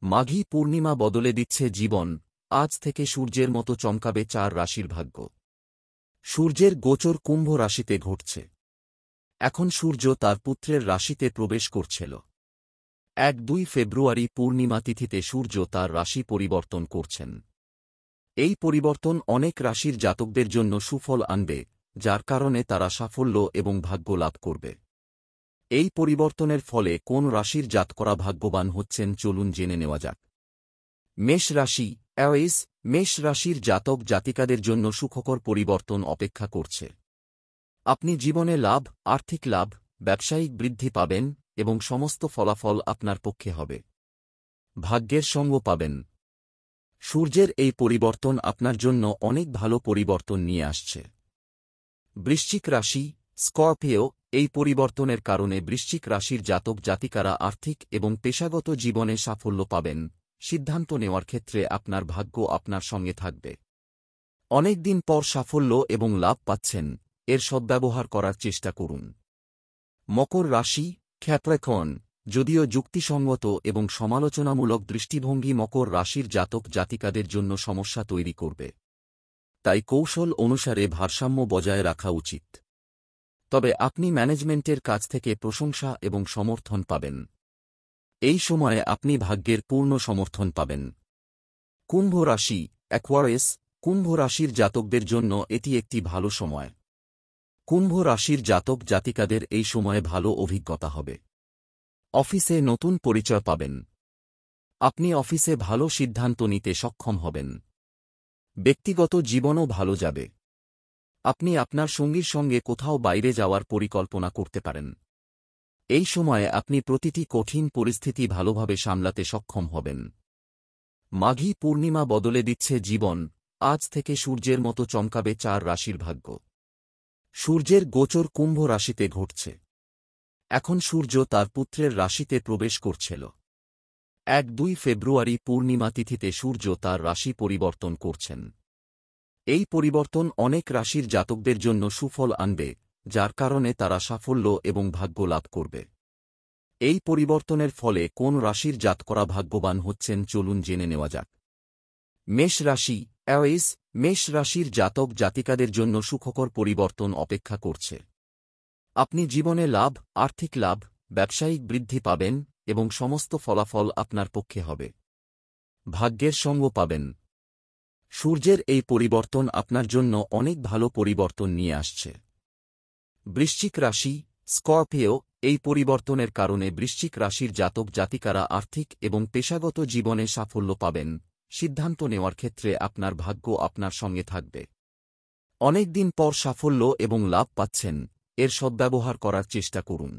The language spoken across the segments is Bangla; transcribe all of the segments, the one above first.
মাঘী পূর্ণিমা বদলে দিচ্ছে জীবন, আজ থেকে সূর্যের মতো চমকাবে 4 রাশির ভাগ্য। সূর্যের গোচর কুম্ভ রাশিতে ঘটছে। এখন সূর্য তার পুত্রের রাশিতে প্রবেশ করছিল। 1-2 ফেব্রুয়ারি পূর্ণিমা তিথিতে সূর্য তার রাশি পরিবর্তন করছেন। এই পরিবর্তন অনেক রাশির জাতকদের জন্য সুফল আনবে, যার কারণে তারা সাফল্য এবং ভাগ্য লাভ করবে। এই পরিবর্তনের ফলে কোন রাশির জাতকরা ভাগ্যবান হচ্ছেন চলুন জেনে নেওয়া যাক। মেষ রাশি অ্যাওয়েস। মেষ রাশির জাতক জাতিকাদের জন্য সুখকর পরিবর্তন অপেক্ষা করছে। আপনি জীবনে লাভ, আর্থিক লাভ, ব্যবসায়িক বৃদ্ধি পাবেন এবং সমস্ত ফলাফল আপনার পক্ষে হবে। ভাগ্যের সঙ্গ পাবেন। সূর্যের এই পরিবর্তন আপনার জন্য অনেক ভালো পরিবর্তন নিয়ে আসছে। বৃশ্চিক রাশি স্করপিও। এই পরিবর্তনের কারণে বৃশ্চিক রাশির জাতক জাতিকারা আর্থিক এবং পেশাগত জীবনে সাফল্য পাবেন। সিদ্ধান্ত নেওয়ার ক্ষেত্রে আপনার ভাগ্য আপনার সঙ্গে থাকবে। অনেক দিন পর সাফল্য এবং লাভ পাচ্ছেন, এর সদ্ব্যবহার করার চেষ্টা করুন। মকর রাশি ক্যাপ্রিকর্ন। যদিও যুক্তিসঙ্গত এবং সমালোচনামূলক দৃষ্টিভঙ্গি মকর রাশির জাতক জাতিকাদের জন্য সমস্যা তৈরি করবে, তাই কৌশল অনুসারে ভারসাম্য বজায় রাখা উচিত। তবে আপনি ম্যানেজমেন্টের কাছ থেকে প্রশংসা এবং সমর্থন পাবেন। এই সময়ে আপনি ভাগ্যের পূর্ণ সমর্থন পাবেন। কুম্ভ রাশি অ্যাকোয়ারিয়াস। কুম্ভ রাশির জাতকদের জন্য এটি একটি ভালো সময়। কুম্ভ রাশির জাতক জাতিকাদের এই সময়ে ভালো অভিজ্ঞতা হবে। অফিসে নতুন পরিচয় পাবেন। আপনি অফিসে ভালো সিদ্ধান্ত নিতে সক্ষম হবেন। ব্যক্তিগত জীবনও ভালো যাবে। আপনি আপনার সঙ্গীর সঙ্গে কোথাও বাইরে যাওয়ার পরিকল্পনা করতে পারেন। এই সময়ে আপনি প্রতিটি কঠিন পরিস্থিতি ভালোভাবে সামলাতে সক্ষম হবেন। মাঘী পূর্ণিমা বদলে দিচ্ছে জীবন, আজ থেকে সূর্যের মতো চমকাবে 4 রাশির ভাগ্য। সূর্যের গোচর কুম্ভ রাশিতে ঘটছে। এখন সূর্য তার পুত্রের রাশিতে প্রবেশ করছিল। 1-2 ফেব্রুয়ারি পূর্ণিমা তিথিতে সূর্য তার রাশি পরিবর্তন করছেন। এই পরিবর্তন অনেক রাশির জাতকদের জন্য সুফল আনবে, যার কারণে তারা সাফল্য এবং ভাগ্য লাভ করবে। এই পরিবর্তনের ফলে কোন রাশির জাতকরা ভাগ্যবান হচ্ছেন চলুন জেনে নেওয়া যাক। মেষ রাশি অ্যাওয়েস। মেষ রাশির জাতক জাতিকাদের জন্য সুখকর পরিবর্তন অপেক্ষা করছে। আপনি জীবনে লাভ, আর্থিক লাভ, ব্যবসায়িক বৃদ্ধি পাবেন এবং সমস্ত ফলাফল আপনার পক্ষে হবে। ভাগ্যের সঙ্গ পাবেন। সূর্যের এই পরিবর্তন আপনার জন্য অনেক ভালো পরিবর্তন নিয়ে আসছে। বৃশ্চিক রাশি স্করপিও। এই পরিবর্তনের কারণে বৃশ্চিক রাশির জাতক জাতিকারা আর্থিক এবং পেশাগত জীবনে সাফল্য পাবেন। সিদ্ধান্ত নেওয়ার ক্ষেত্রে আপনার ভাগ্য আপনার সঙ্গে থাকবে। অনেক দিন পর সাফল্য এবং লাভ পাচ্ছেন, এর সদ্ব্যবহার করার চেষ্টা করুন।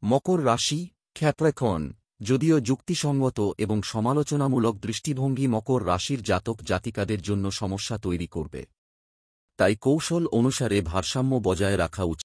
মকর রাশি ক্যাপ্রিকর্ন। যদিও যুক্তিসঙ্গত এবং সমালোচনামূলক দৃষ্টিভঙ্গি মকর রাশির জাতক জাতিকাদের জন্য সমস্যা তৈরি করবে, তাই কৌশল অনুসারে ভারসাম্য বজায় রাখা উচিত।